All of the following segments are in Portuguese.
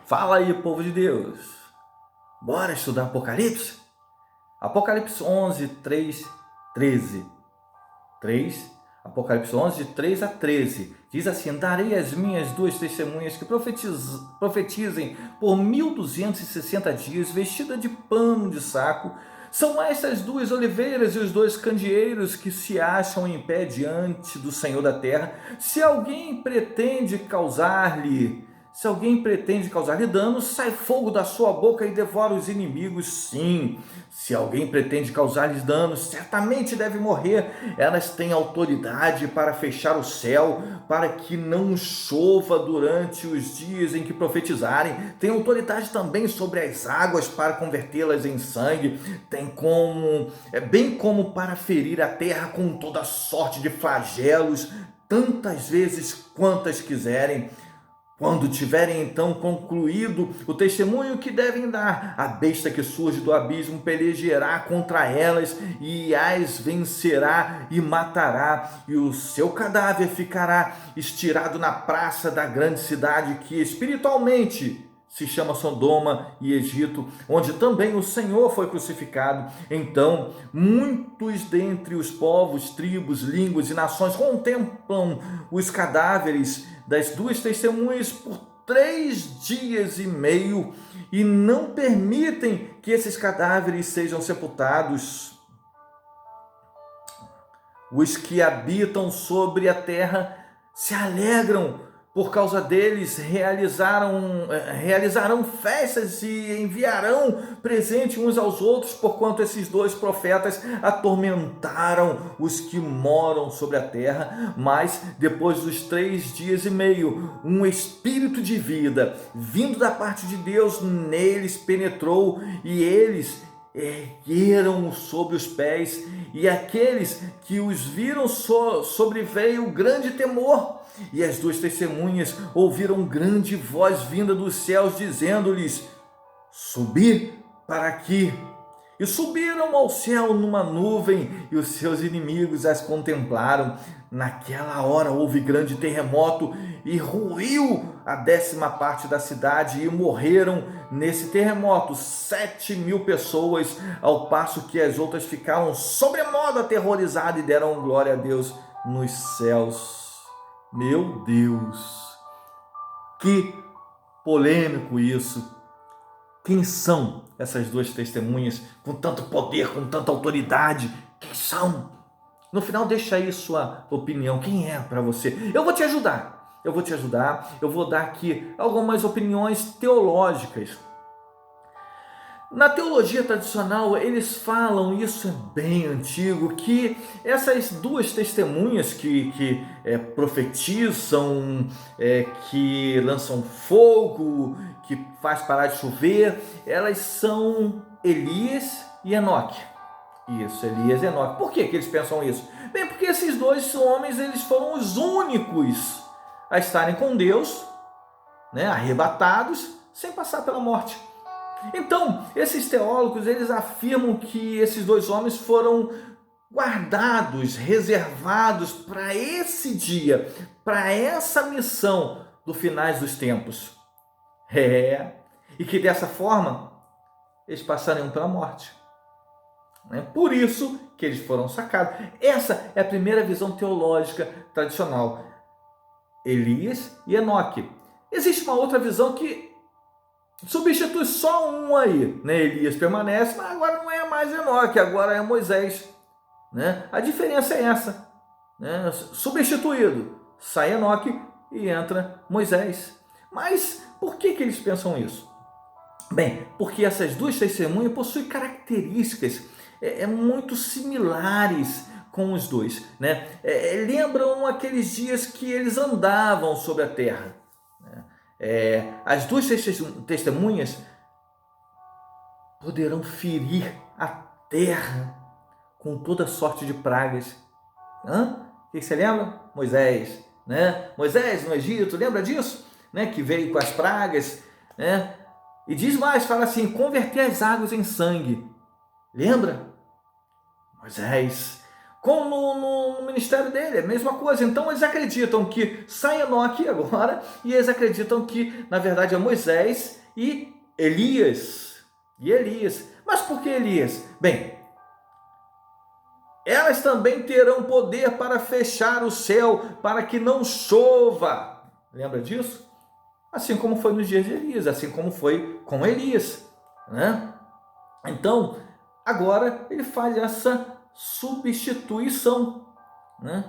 Fala aí, povo de Deus. Bora estudar Apocalipse? Apocalipse 11, 3, 13. 3, Apocalipse 11, 3 a 13. Diz assim: darei as minhas duas testemunhas que profetizem por 1260 dias, vestida de pano de saco. São estas duas oliveiras e os dois candeeiros que se acham em pé diante do Senhor da terra. Se alguém pretende causar-lhe dano, sai fogo da sua boca e devora os inimigos, sim. Se alguém pretende causar-lhes dano, certamente deve morrer. Elas têm autoridade para fechar o céu, para que não chova durante os dias em que profetizarem. Tem autoridade também sobre as águas para convertê-las em sangue. Bem como para ferir a terra com toda sorte de flagelos, tantas vezes quantas quiserem. Quando tiverem então concluído o testemunho que devem dar, a besta que surge do abismo pelejará contra elas e as vencerá e matará, e o seu cadáver ficará estirado na praça da grande cidade que espiritualmente se chama Sodoma e Egito, onde também o Senhor foi crucificado. Então, muitos dentre os povos, tribos, línguas e nações contemplam os cadáveres das duas testemunhas por 3 dias e meio e não permitem que esses cadáveres sejam sepultados. Os que habitam sobre a terra se alegram por causa deles, realizarão festas e enviarão presente uns aos outros, porquanto esses dois profetas atormentaram os que moram sobre a terra. Mas depois dos 3 dias e meio, um espírito de vida, vindo da parte de Deus, neles penetrou, e eles ergueram sobre os pés, e aqueles que os viram sobreveio grande temor. E as duas testemunhas ouviram grande voz vinda dos céus, dizendo-lhes: subi para aqui. E subiram ao céu numa nuvem, e os seus inimigos as contemplaram. Naquela hora houve grande terremoto, e ruiu a 10ª parte da cidade, e morreram nesse terremoto 7.000 pessoas, ao passo que as outras ficaram sobremodo aterrorizadas e deram glória a Deus nos céus. Meu Deus, que polêmico isso! Quem são essas duas testemunhas com tanto poder, com tanta autoridade? Quem são? No final, deixa aí sua opinião. Quem é para você? Eu vou te ajudar. Eu vou dar aqui algumas opiniões teológicas. Na teologia tradicional, eles falam, isso é bem antigo, que essas duas testemunhas que profetizam, que lançam fogo, que faz parar de chover, elas são Elias e Enoque. Isso, Elias e Enoque. Por que eles pensam isso? Bem, porque esses dois homens, eles foram os únicos a estarem com Deus, arrebatados, sem passar pela morte. Então, esses teólogos, eles afirmam que esses dois homens foram guardados, reservados para esse dia, para essa missão do finais dos tempos. E que dessa forma, eles passariam pela morte. Por isso que eles foram sacados. Essa é a primeira visão teológica tradicional. Elias e Enoque. Existe uma outra visão que substitui só um aí, Elias permanece, mas agora não é mais Enoque, agora é Moisés. A diferença é essa, substituído, sai Enoque e entra Moisés. Mas por que eles pensam isso? Bem, porque essas duas testemunhas possuem características muito similares com os dois. Lembram aqueles dias que eles andavam sobre a terra. As duas testemunhas poderão ferir a terra com toda sorte de pragas. O que você lembra? Moisés, Moisés no Egito, lembra disso? Que veio com as pragas, E diz mais, fala assim: converter as águas em sangue. Lembra? Moisés como no ministério dele, é a mesma coisa. Então eles acreditam que sai Enoque agora, e eles acreditam que na verdade é Moisés e Elias. Mas por que Elias? Bem, elas também terão poder para fechar o céu, para que não chova. Lembra disso? Assim como foi nos dias de Elias, assim como foi com Elias, né? Então, agora ele faz essa substituição, né?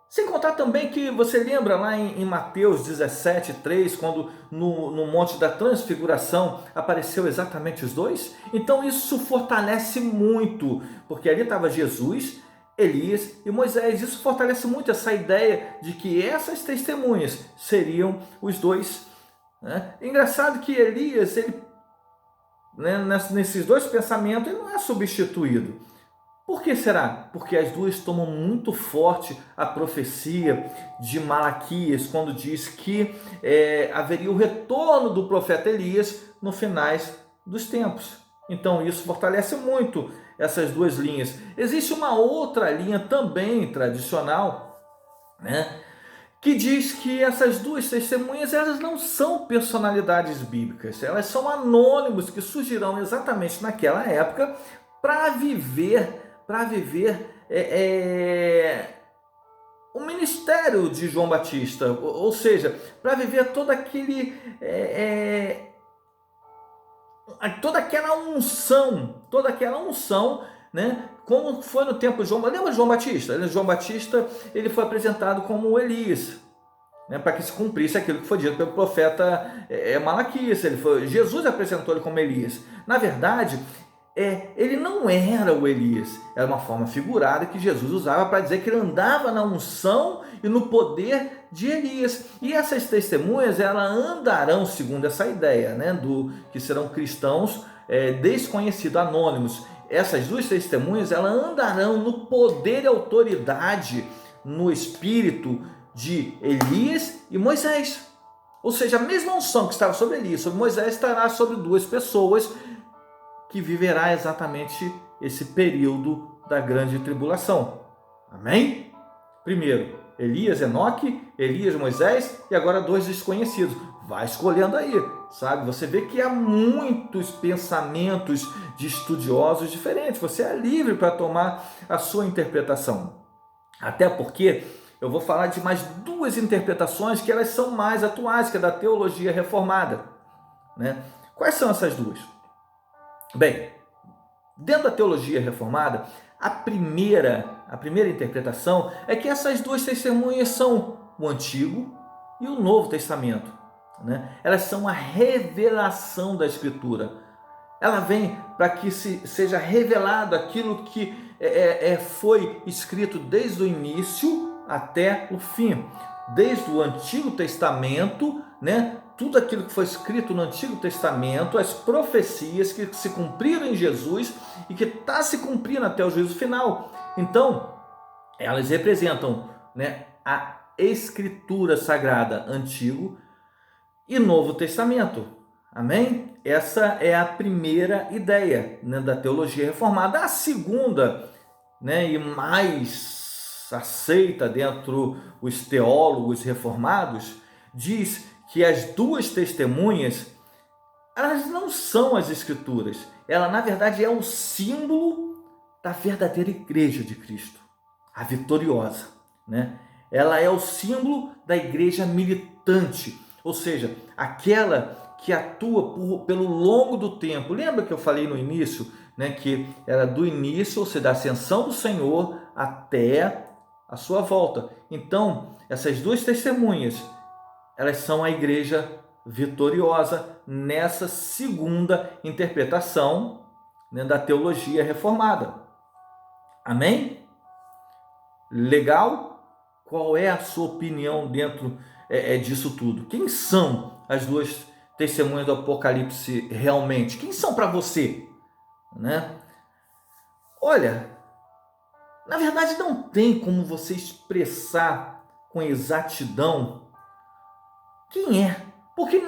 Sem contar também que você lembra lá em Mateus 17:3, quando no Monte da Transfiguração apareceu exatamente os dois? Então isso fortalece muito, porque ali estava Jesus, Elias e Moisés. Isso fortalece muito essa ideia de que essas testemunhas seriam os dois, né? Engraçado que Elias, ele, né, nesses dois pensamentos, ele não é substituído. Por que será? Porque as duas tomam muito forte a profecia de Malaquias, quando diz que haveria o retorno do profeta Elias no finais dos tempos. Então isso fortalece muito essas duas linhas. Existe uma outra linha também tradicional, né, que diz que essas duas testemunhas, elas não são personalidades bíblicas, elas são anônimos que surgirão exatamente naquela época para viver o ministério de João Batista, ou seja, para viver toda aquela unção, né? Como foi no tempo de João. Lembra de João Batista? João Batista, ele foi apresentado como Elias, né, para que se cumprisse aquilo que foi dito pelo profeta Malaquias. Jesus apresentou ele como Elias. Na verdade, ele não era o Elias, era uma forma figurada que Jesus usava para dizer que ele andava na unção e no poder de Elias. E essas testemunhas, elas andarão, segundo essa ideia, né, que serão cristãos desconhecidos, anônimos. Essas duas testemunhas, elas andarão no poder e autoridade, no espírito de Elias e Moisés. Ou seja, a mesma unção que estava sobre Elias, sobre Moisés, estará sobre duas pessoas que viverá exatamente esse período da grande tribulação. Amém? Primeiro, Elias, Enoque, Elias, Moisés, e agora dois desconhecidos. Vai escolhendo aí, sabe? Você vê que há muitos pensamentos de estudiosos diferentes. Você é livre para tomar a sua interpretação. Até porque eu vou falar de mais duas interpretações que elas são mais atuais, que é da teologia reformada, né? Quais são essas duas? Bem, dentro da teologia reformada, a primeira interpretação é que essas duas testemunhas são o Antigo e o Novo Testamento, né? Elas são a revelação da Escritura. Ela vem para que seja revelado aquilo que foi escrito desde o início até o fim. Desde o Antigo Testamento, né? Tudo aquilo que foi escrito no Antigo Testamento, as profecias que se cumpriram em Jesus e que está se cumprindo até o juízo final. Então, elas representam, né, a Escritura Sagrada, Antigo e Novo Testamento. Amém? Essa é a primeira ideia, né, da teologia reformada. A segunda, né, e mais aceita dentro os teólogos reformados, diz que as duas testemunhas, elas não são as Escrituras. Ela, na verdade, é o símbolo da verdadeira igreja de Cristo, a vitoriosa, né? Ela é o símbolo da igreja militante, ou seja, aquela que atua pelo longo do tempo. Lembra que eu falei no início, né, que era do início, ou seja, da ascensão do Senhor até a sua volta. Então, essas duas testemunhas, elas são a igreja vitoriosa nessa segunda interpretação, né, da teologia reformada. Amém? Legal? Qual é a sua opinião dentro disso tudo? Quem são as duas testemunhas do Apocalipse realmente? Quem são para você? Né? Olha, na verdade não tem como você expressar com exatidão quem é, porque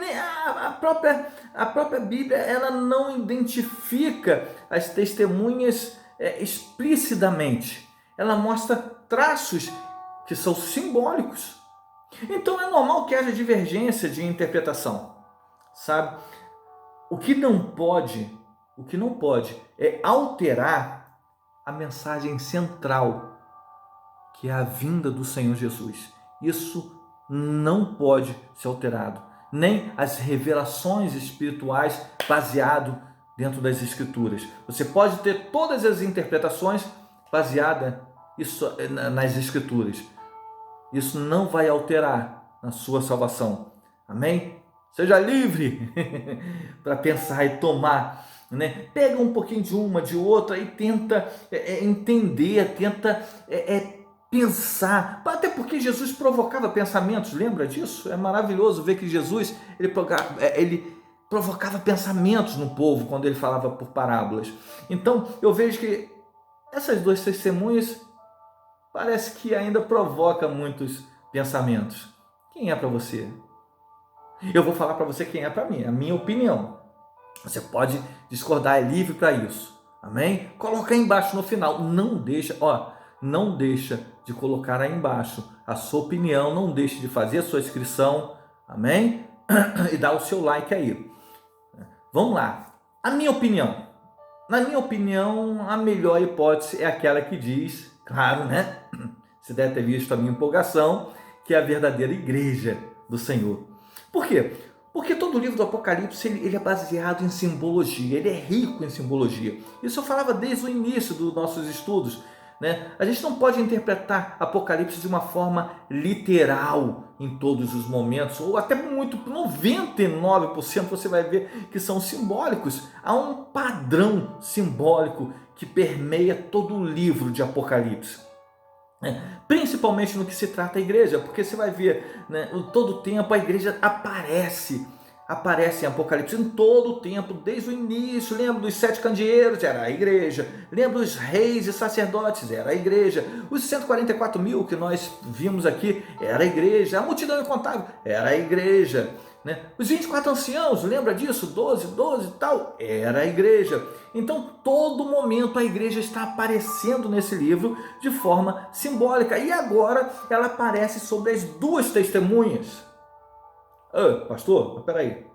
a própria Bíblia, ela não identifica as testemunhas explicitamente, ela mostra traços que são simbólicos. Então é normal que haja divergência de interpretação, sabe? O que não pode é alterar a mensagem central, que é a vinda do Senhor Jesus. Isso não pode ser alterado, nem as revelações espirituais baseado dentro das Escrituras. Você pode ter todas as interpretações baseadas nas Escrituras. Isso não vai alterar na sua salvação. Amém? Seja livre para pensar e tomar, né? Pega um pouquinho de uma, de outra e tenta entender, tenta pensar. Até porque Jesus provocava pensamentos, lembra disso? É maravilhoso ver que Jesus ele provocava pensamentos no povo quando ele falava por parábolas. Então eu vejo que essas duas testemunhas parece que ainda provoca muitos pensamentos. Quem é para você? Eu vou falar para você quem é para mim, a minha opinião. Você pode discordar, é livre para isso. Amém? Coloca aí embaixo no final. Não deixa de colocar aí embaixo a sua opinião, não deixe de fazer a sua inscrição. Amém? E dar o seu like aí. Vamos lá. A minha opinião. Na minha opinião, a melhor hipótese é aquela que diz, claro, né? Você deve ter visto a minha empolgação, que é a verdadeira igreja do Senhor. Por quê? Porque todo o livro do Apocalipse ele é baseado em simbologia, ele é rico em simbologia. Isso eu falava desde o início dos nossos estudos, né? A gente não pode interpretar Apocalipse de uma forma literal em todos os momentos, ou até muito, 99% você vai ver que são simbólicos. Há um padrão simbólico que permeia todo o livro de Apocalipse. Principalmente no que se trata da igreja, porque você vai ver, né, todo o tempo a igreja aparece em Apocalipse, em todo o tempo, desde o início. Lembra dos 7 candeeiros? Era a igreja. Lembra dos reis e sacerdotes? Era a igreja. Os 144 mil que nós vimos aqui? Era a igreja. A multidão incontável? Era a igreja. Né? Os 24 anciãos, lembra disso? 12 e tal? Era a igreja. Então, todo momento a igreja está aparecendo nesse livro de forma simbólica. E agora ela aparece sobre as duas testemunhas. Pastor, mas peraí.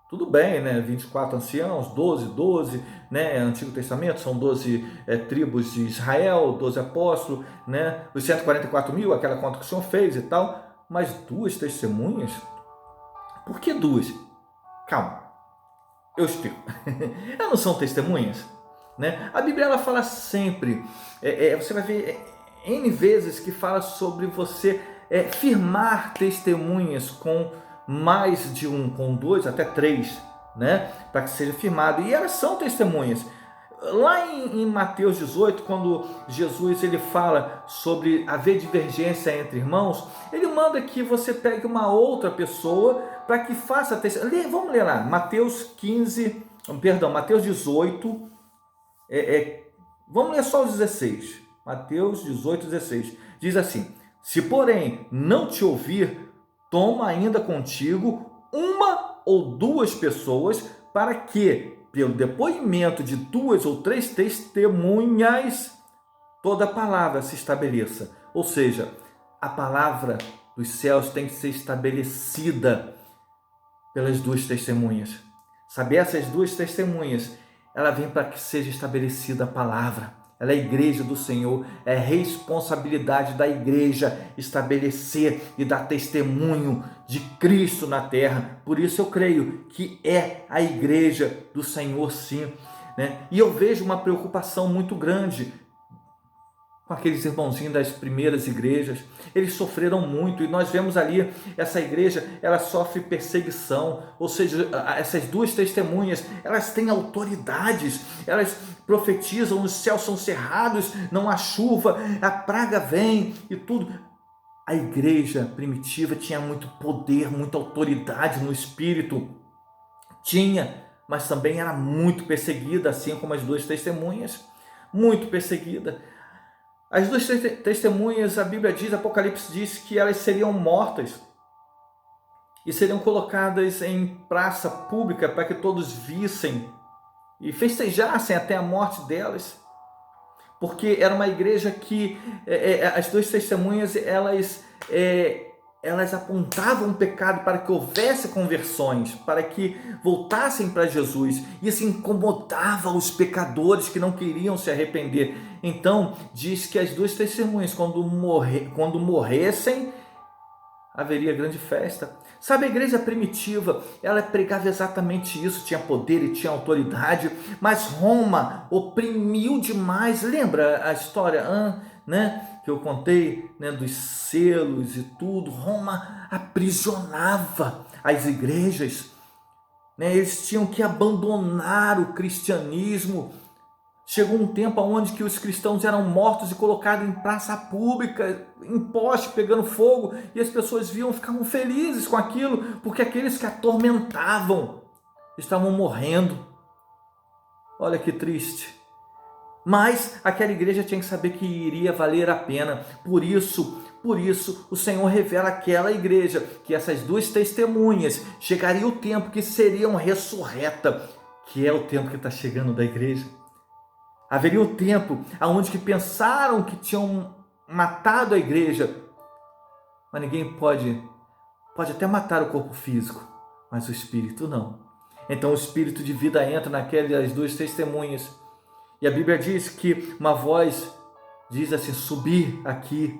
Tudo bem, né? 24 anciãos, 12, né? Antigo Testamento, são 12 tribos de Israel, 12 apóstolos, né? Os 144 mil, aquela conta que o Senhor fez e tal. Mas duas testemunhas? Por que duas? Calma, eu explico. Elas não são testemunhas, né? A Bíblia ela fala sempre, você vai ver N vezes que fala sobre você firmar testemunhas com mais de um, com 2 até 3, né? Para que seja firmado. E elas são testemunhas. Lá em Mateus 18, quando Jesus ele fala sobre haver divergência entre irmãos, ele manda que você pegue uma outra pessoa para que faça testemunho. Vamos ler lá, Mateus 18, vamos ler só os 16. Mateus 18, 16. Diz assim: se porém não te ouvir, toma ainda contigo uma ou duas pessoas, para que, pelo depoimento de 2 ou 3 testemunhas, toda palavra se estabeleça. Ou seja, a palavra dos céus tem que ser estabelecida pelas duas testemunhas. Sabe, essas duas testemunhas, ela vem para que seja estabelecida a palavra. Ela é a igreja do Senhor, é responsabilidade da igreja estabelecer e dar testemunho de Cristo na terra. Por isso eu creio que é a igreja do Senhor, sim, né? E eu vejo uma preocupação muito grande com aqueles irmãozinhos das primeiras igrejas. Eles sofreram muito, e nós vemos ali, essa igreja, ela sofre perseguição, ou seja, essas duas testemunhas, elas têm autoridades, elas profetizam, os céus são cerrados, não há chuva, a praga vem e tudo. A igreja primitiva tinha muito poder, muita autoridade no espírito, mas também era muito perseguida, assim como as duas testemunhas, muito perseguida. As duas testemunhas, a Bíblia diz, Apocalipse diz que elas seriam mortas e seriam colocadas em praça pública para que todos vissem e festejassem até a morte delas. porque era uma igreja que as duas testemunhas, elas apontavam o pecado para que houvesse conversões, para que voltassem para Jesus. Isso incomodava os pecadores que não queriam se arrepender. Então, diz que as duas testemunhas, quando morressem, haveria grande festa. Sabe, a igreja primitiva, ela pregava exatamente isso, tinha poder e tinha autoridade, mas Roma oprimiu demais. Lembra a história, né, que eu contei, né, dos selos e tudo? Roma aprisionava as igrejas, né? Eles tinham que abandonar o cristianismo. Chegou um tempo onde que os cristãos eram mortos e colocados em praça pública, em poste, pegando fogo, e as pessoas viam, ficavam felizes com aquilo, porque aqueles que atormentavam estavam morrendo. Olha que triste. Mas aquela igreja tinha que saber que iria valer a pena. Por isso, o Senhor revela àquela igreja que essas duas testemunhas, chegaria o tempo que seriam ressurretas, que é o tempo que está chegando da igreja. Haveria o tempo onde que pensaram que tinham matado a igreja, mas ninguém pode até matar o corpo físico, mas o espírito não. Então o espírito de vida entra naquelas duas testemunhas, e a Bíblia diz que uma voz diz assim: subir aqui,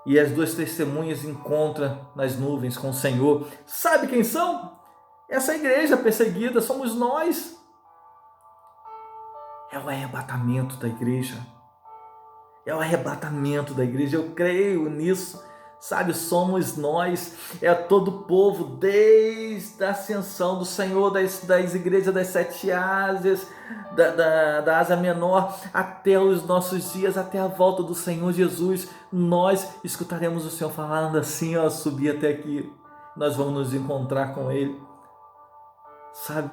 e as duas testemunhas encontram nas nuvens com o Senhor. Sabe quem são? Essa igreja perseguida, somos nós. É o arrebatamento da igreja. É o arrebatamento da igreja. Eu creio nisso. Sabe, somos nós. É todo o povo, desde a ascensão do Senhor, das igrejas das 7 Ásias, da Ásia Menor, até os nossos dias, até a volta do Senhor Jesus. Nós escutaremos o Senhor falando assim: subir até aqui. Nós vamos nos encontrar com Ele. Sabe?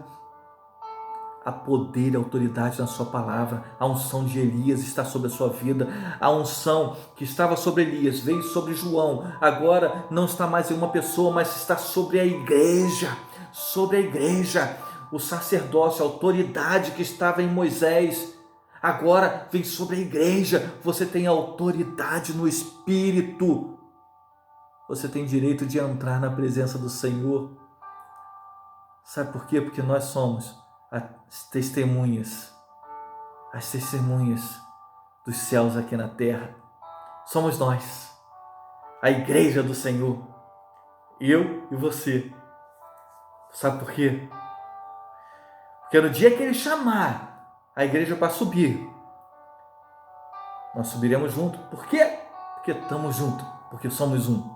Há poder e autoridade na sua palavra. A unção de Elias está sobre a sua vida. A unção que estava sobre Elias veio sobre João. Agora não está mais em uma pessoa, mas está sobre a igreja. Sobre a igreja. O sacerdócio, a autoridade que estava em Moisés, agora vem sobre a igreja. Você tem autoridade no Espírito. Você tem direito de entrar na presença do Senhor. Sabe por quê? Porque nós somos as testemunhas dos céus aqui na terra. Somos nós, a igreja do Senhor, eu e você. Sabe por quê? Porque no dia que Ele chamar a igreja para subir, nós subiremos junto. Por quê? Porque estamos juntos, porque somos um.